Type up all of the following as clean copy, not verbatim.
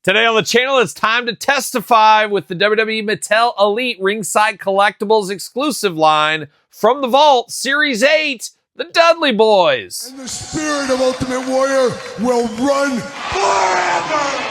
Today on the channel, it's time to testify with the WWE Mattel Elite Ringside Collectibles exclusive line from the Vault, Series 8, the Dudley Boys. And the spirit of Ultimate Warrior will run forever!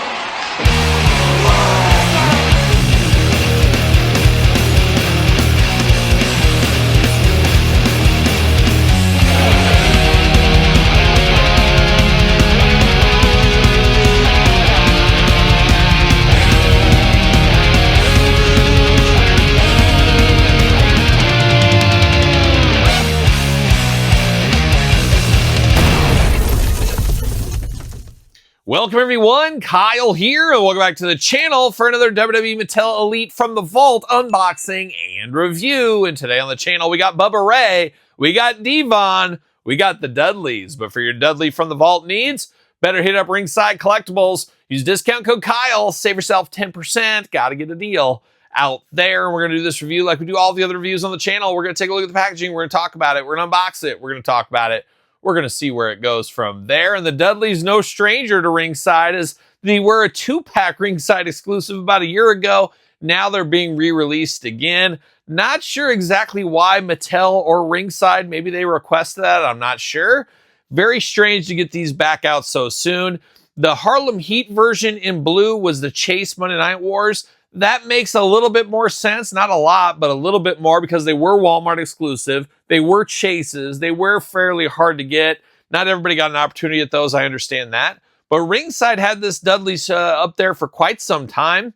Welcome everyone, Kyle here, and welcome back to the channel for another WWE Mattel Elite from the Vault unboxing and review. And today on the channel, we got Bubba Ray, we got Devon, we got the Dudleys. But for your Dudley from the Vault needs, better hit up Ringside Collectibles. Use discount code Kyle, save yourself 10%. Gotta get a deal out there. We're gonna do this review like we do all the other reviews on the channel. We're gonna take a look at the packaging, we're gonna talk about it, we're gonna unbox it, we're gonna talk about it. We're going to see where it goes from there. And the Dudleys no stranger to Ringside, as they were a 2-pack Ringside exclusive about a year ago. Now they're being re-released again. Not sure exactly why Mattel or Ringside, maybe they requested that, I'm not sure. Very strange to get these back out so soon. The Harlem Heat version in blue was the Chase Monday Night Wars. That makes a little bit more sense, not a lot, but a little bit more, because they were Walmart exclusive. They were Chases. They were fairly hard to get. Not everybody got an opportunity at those, I understand that. But Ringside had this Dudley's up there for quite some time,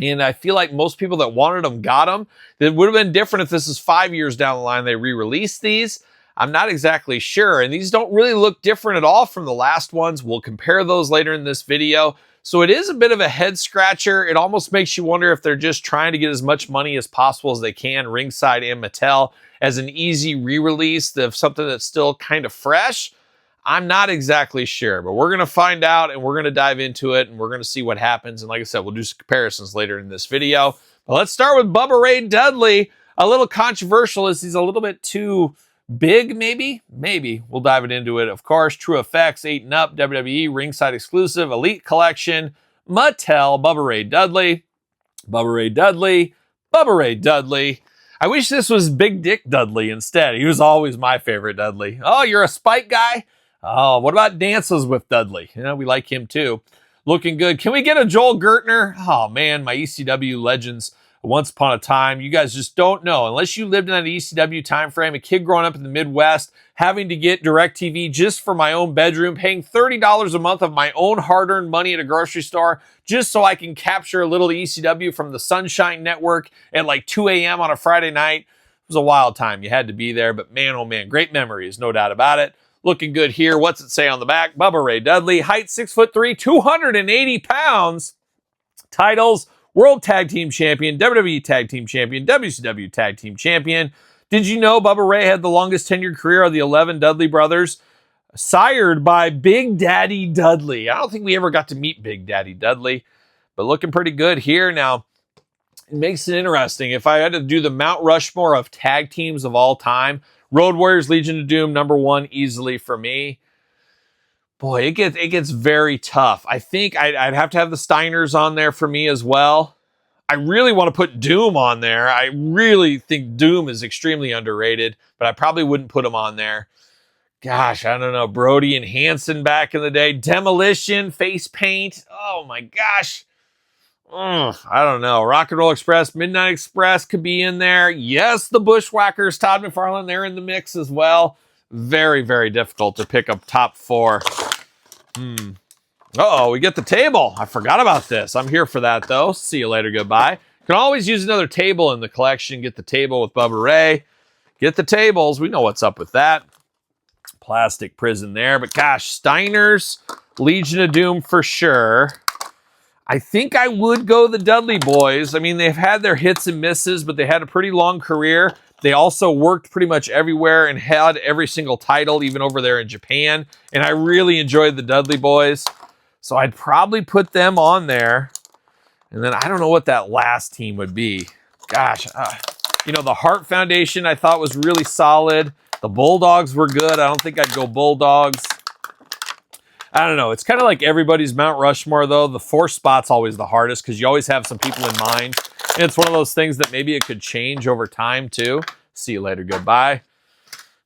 and I feel like most people that wanted them got them. It would have been different if this is 5 years down the line they re-released these. I'm not exactly sure, and these don't really look different at all from the last ones. We'll compare those later in this video. So it is a bit of a head scratcher. It almost makes you wonder if they're just trying to get as much money as possible as they can, Ringside and Mattel, as an easy re-release of something that's still kind of fresh. I'm not exactly sure, but we're going to find out, and we're going to dive into it, and we're going to see what happens. And like I said, we'll do some comparisons later in this video. But let's start with Bubba Ray Dudley. A little controversial, as he's a little bit too big, maybe? Maybe. We'll dive into it. Of course, True Effects, 8 and Up, WWE, Ringside Exclusive, Elite Collection, Mattel, Bubba Ray Dudley, Bubba Ray Dudley, Bubba Ray Dudley. I wish this was Big Dick Dudley instead. He was always my favorite Dudley. Oh, you're a Spike guy? Oh, what about Dances with Dudley? You know, we like him too. Looking good. Can we get a Joel Gertner? Oh man, my ECW legends. Once upon a time, you guys just don't know. Unless you lived in that ECW time frame, a kid growing up in the Midwest, having to get DirecTV just for my own bedroom, paying $30 a month of my own hard-earned money at a grocery store just so I can capture a little ECW from the Sunshine Network at like 2 a.m. on a Friday night. It was a wild time. You had to be there, but man, oh man, great memories, no doubt about it. Looking good here. What's it say on the back? Bubba Ray Dudley, height 6'3", 280 pounds. Titles: World Tag Team Champion, WWE Tag Team Champion, WCW Tag Team Champion. Did you know Bubba Ray had the longest tenured career of the 11 Dudley brothers? Sired by Big Daddy Dudley. I don't think we ever got to meet Big Daddy Dudley, but looking pretty good here. Now, it makes it interesting. If I had to do the Mount Rushmore of tag teams of all time, Road Warriors, Legion of Doom, #1 easily for me. Boy, it gets very tough. I think I'd have to have the Steiners on there for me as well. I really want to put Doom on there. I really think Doom is extremely underrated, but I probably wouldn't put him on there. Gosh, I don't know. Brody and Hanson back in the day. Demolition, Face Paint. Oh my gosh. I don't know. Rock and Roll Express, Midnight Express could be in there. Yes, the Bushwhackers, Todd McFarlane, they're in the mix as well. Very, very difficult to pick up top 4. Uh-oh, we get the table. I forgot about this. I'm here for that, though. See you later. Goodbye. Can always use another table in the collection. Get the table with Bubba Ray. Get the tables. We know what's up with that. Plastic prison there. But gosh, Steiners, Legion of Doom for sure. I think I would go the Dudley boys. I mean, they've had their hits and misses, but they had a pretty long career. They also worked pretty much everywhere and had every single title, even over there in Japan. And I really enjoyed the Dudley boys. So I'd probably put them on there. And then I don't know what that last team would be. Gosh, you know, the Hart Foundation I thought was really solid. The Bulldogs were good. I don't think I'd go Bulldogs. I don't know. It's kind of like everybody's Mount Rushmore, though. The 4th spot's always the hardest because you always have some people in mind. And it's one of those things that maybe it could change over time, too. See you later. Goodbye.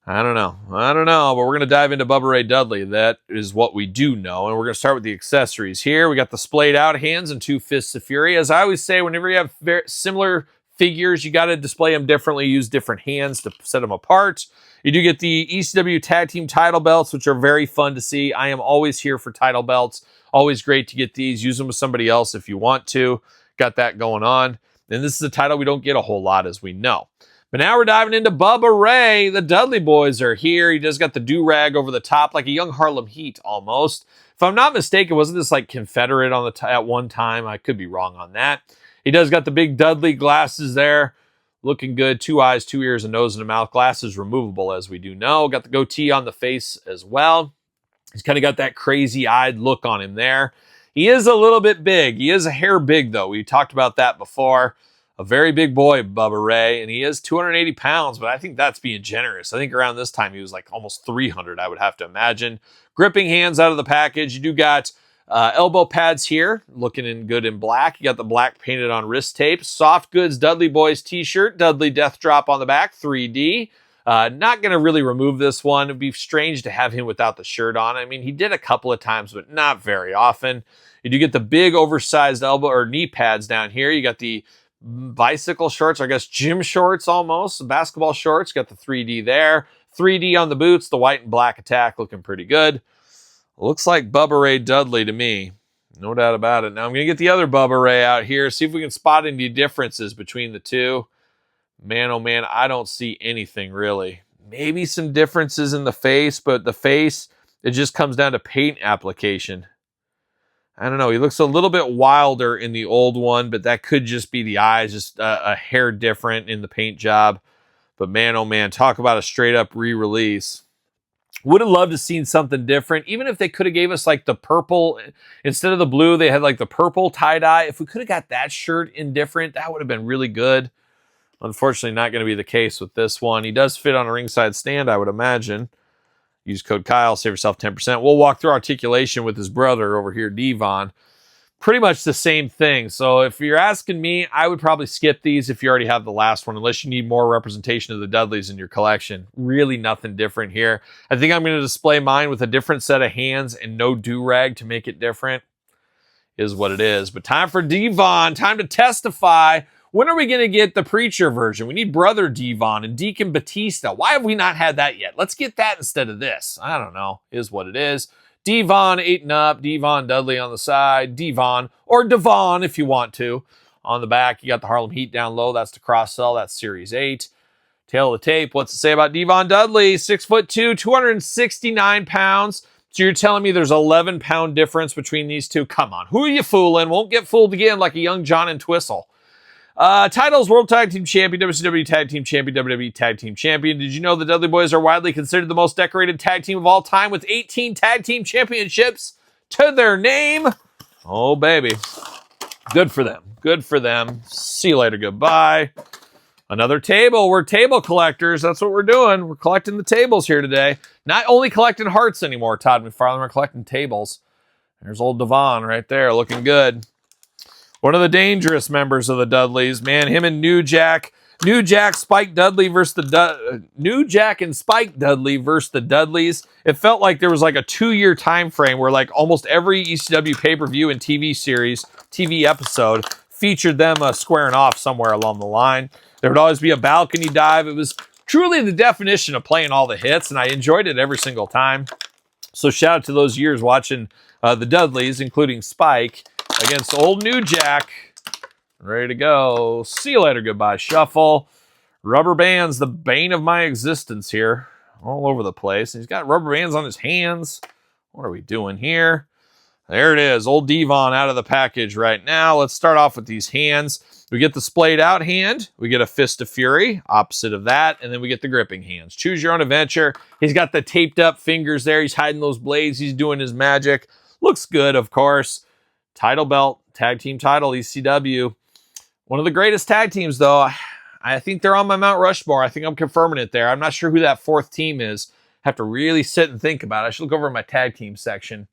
I don't know, but we're going to dive into Bubba Ray Dudley. That is what we do know, and we're going to start with the accessories here. We got the splayed out hands and 2 fists of fury. As I always say, whenever you have very similar figures, you got to display them differently, use different hands to set them apart. You do get the ECW Tag Team title belts, which are very fun to see. I am always here for title belts. Always great to get these. Use them with somebody else if you want to. Got that going on. And this is a title we don't get a whole lot, as we know. But now we're diving into Bubba Ray. The Dudley boys are here. He just got the do-rag over the top, like a young Harlem Heat almost. If I'm not mistaken, wasn't this like Confederate on the at one time? I could be wrong on that. He does got the big Dudley glasses there. Looking good. 2 eyes, 2 ears, a nose, and a mouth. Glasses removable, as we do know. Got the goatee on the face as well. He's kind of got that crazy-eyed look on him there. He is a little bit big. He is a hair big, though. We talked about that before. A very big boy, Bubba Ray, and he is 280 pounds, but I think that's being generous. I think around this time he was like almost 300, I would have to imagine. Gripping hands out of the package. You do got elbow pads here, looking in good in black. You got the black painted on wrist tape. Soft Goods Dudley Boys t-shirt. Dudley Death Drop on the back, 3D. Not going to really remove this one. It'd be strange to have him without the shirt on. I mean, he did a couple of times, but not very often. You do get the big oversized elbow or knee pads down here. You got the bicycle shorts, I guess gym shorts almost, basketball shorts, got the 3D there, 3D on the boots, the white and black attack looking pretty good. Looks like Bubba Ray Dudley to me, no doubt about it. Now I'm going to get the other Bubba Ray out here, see if we can spot any differences between the two. Man, oh man, I don't see anything really. Maybe some differences in the face, but the face, it just comes down to paint application. I don't know. He looks a little bit wilder in the old one, but that could just be the eyes, just a hair different in the paint job. But man, oh man, talk about a straight up re-release. Would have loved to seen something different. Even if they could have gave us like the purple, instead of the blue, they had like the purple tie-dye. If we could have got that shirt in different, that would have been really good. Unfortunately, not going to be the case with this one. He does fit on a ringside stand, I would imagine. Use code Kyle, save yourself 10%. We'll walk through articulation with his brother over here, Devon. Pretty much the same thing. So if you're asking me, I would probably skip these if you already have the last one, unless you need more representation of the Dudleys in your collection. Really nothing different here. I think I'm going to display mine with a different set of hands and no do-rag to make it different. Is what it is. But time for Devon. Time to testify. When are we going to get the preacher version? We need Brother Devon and Deacon Batista. Why have we not had that yet? Let's get that instead of this. I don't know. Is what it is. Devon 8 and up. Devon Dudley on the side. Devon, or Devon if you want to. On the back, you got the Harlem Heat down low. That's the cross sell. That's Series 8. Tail of the tape. What's it say about Devon Dudley? 6'2", 269 pounds. So you're telling me there's 11-pound difference between these two? Come on. Who are you fooling? Won't get fooled again like a young John and Twistle. Titles: World Tag Team Champion, WCW Tag Team Champion, WWE Tag Team Champion. Did you know the Dudley Boys are widely considered the most decorated tag team of all time with 18 tag team championships to their name? Oh, baby. Good for them. Good for them. See you later. Goodbye. Another table. We're table collectors. That's what we're doing. We're collecting the tables here today. Not only collecting hearts anymore, Todd McFarlane. We're collecting tables. There's old Devon right there looking good. One of the dangerous members of the Dudleys, man, him and New Jack Spike Dudley versus the New Jack and Spike Dudley versus the Dudleys. It felt like there was like a 2-year time frame where like almost every ECW pay-per-view and TV series, TV episode featured them squaring off somewhere along the line. There would always be a balcony dive. It was truly the definition of playing all the hits, and I enjoyed it every single time. So shout out to those years watching the Dudleys, including Spike, against old New Jack. Ready to go. See you later. Goodbye. Shuffle. Rubber bands, the bane of my existence here. All over the place. He's got rubber bands on his hands. What are we doing here? There it is. Old Devon out of the package right now. Let's start off with these hands. We get the splayed out hand. We get a fist of fury, opposite of that. And then we get the gripping hands. Choose your own adventure. He's got the taped up fingers there. He's hiding those blades. He's doing his magic. Looks good, of course. Title belt, tag team title, ECW. One of the greatest tag teams, though. I think they're on my Mount Rushmore. I think I'm confirming it there. I'm not sure who that fourth team is. Have to really sit and think about it. I should look over my tag team section.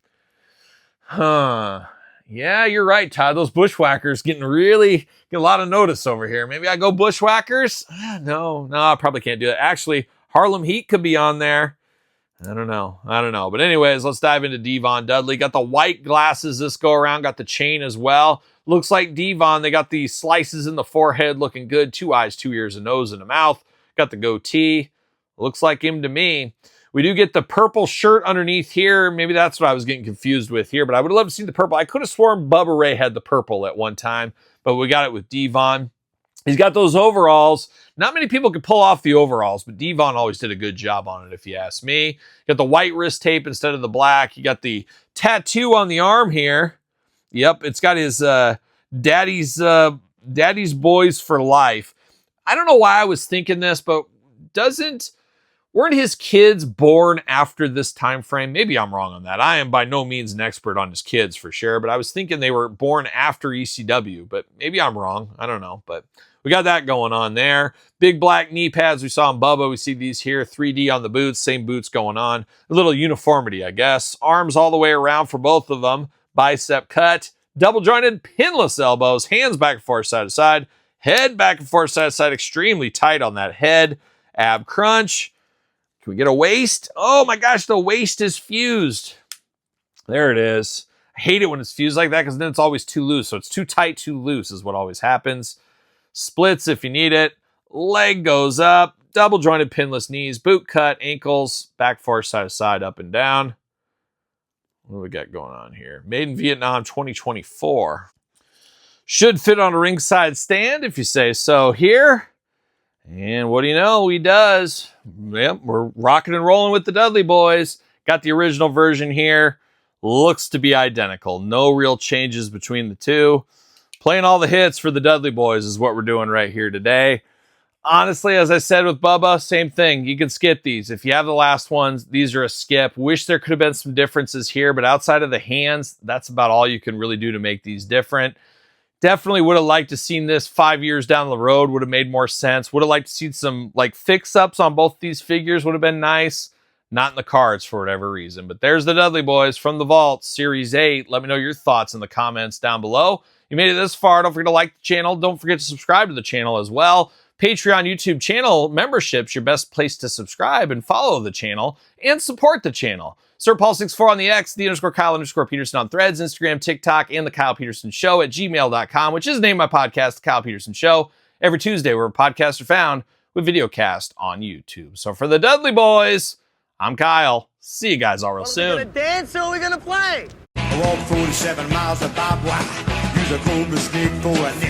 Huh. Yeah, you're right, Todd. Those bushwhackers get a lot of notice over here. Maybe I go bushwhackers? No, I probably can't do that. Actually, Harlem Heat could be on there. I don't know. But anyways, let's dive into Devon Dudley. Got the white glasses this go around. Got the chain as well. Looks like Devon. They got the slices in the forehead looking good. 2 eyes, 2 ears, a nose, and a mouth. Got the goatee. Looks like him to me. We do get the purple shirt underneath here. Maybe that's what I was getting confused with here, but I would love to see the purple. I could have sworn Bubba Ray had the purple at one time, but we got it with Devon. He's got those overalls. Not many people could pull off the overalls, but Devon always did a good job on it, if you ask me. Got the white wrist tape instead of the black. You got the tattoo on the arm here. Yep, it's got his daddy's boys for life. I don't know why I was thinking this, but weren't his kids born after this time frame? Maybe I'm wrong on that. I am by no means an expert on his kids for sure, but I was thinking they were born after ECW, but maybe I'm wrong. I don't know, but we got that going on there. Big black knee pads we saw in Bubba. We see these here, 3D on the boots, same boots going on. A little uniformity, I guess. Arms all the way around for both of them. Bicep cut, double jointed, pinless elbows, hands back and forth side to side, head back and forth side to side, extremely tight on that head. Ab crunch. Can we get a waist? Oh my gosh, the waist is fused. There it is. I hate it when it's fused like that because then it's always too loose. So it's too tight, too loose is what always happens. Splits if you need it. Leg goes up. Double jointed pinless knees. Boot cut. Ankles. Back forth side to side, up and down. What do we got going on here? Made in Vietnam 2024. Should fit on a ringside stand if you say so here. And what do you know? He does. Yep, we're rocking and rolling with the Dudley boys. Got the original version here. Looks to be identical. No real changes between the two. Playing all the hits for the Dudley boys is what we're doing right here today. Honestly, as I said with Bubba, same thing. You can skip these. If you have the last ones, these are a skip. Wish there could have been some differences here, but outside of the hands, that's about all you can really do to make these different. Definitely would have liked to seen this 5 years down the road. Would have made more sense. Would have liked to see some like fix-ups on both these figures. Would have been nice. Not in the cards for whatever reason. But there's the Dudley boys from the Vault, Series 8. Let me know your thoughts in the comments down below. You made it this far. Don't forget to like the channel. Don't forget to subscribe to the channel as well. Patreon, YouTube channel membership's your best place to subscribe and follow the channel and support the channel. SirPaul64 on the X, _Kyle_Peterson on Threads, Instagram, TikTok, and TheKylePetersonShow at gmail.com, which is the name of my podcast, The Kyle Peterson Show, every Tuesday where podcasts are found with videocast on YouTube. So for the Dudley boys, I'm Kyle. See you guys all real soon. Are we gonna dance or are we gonna play? I walk 47 miles of barbed wire. Use a cobra snake for a net.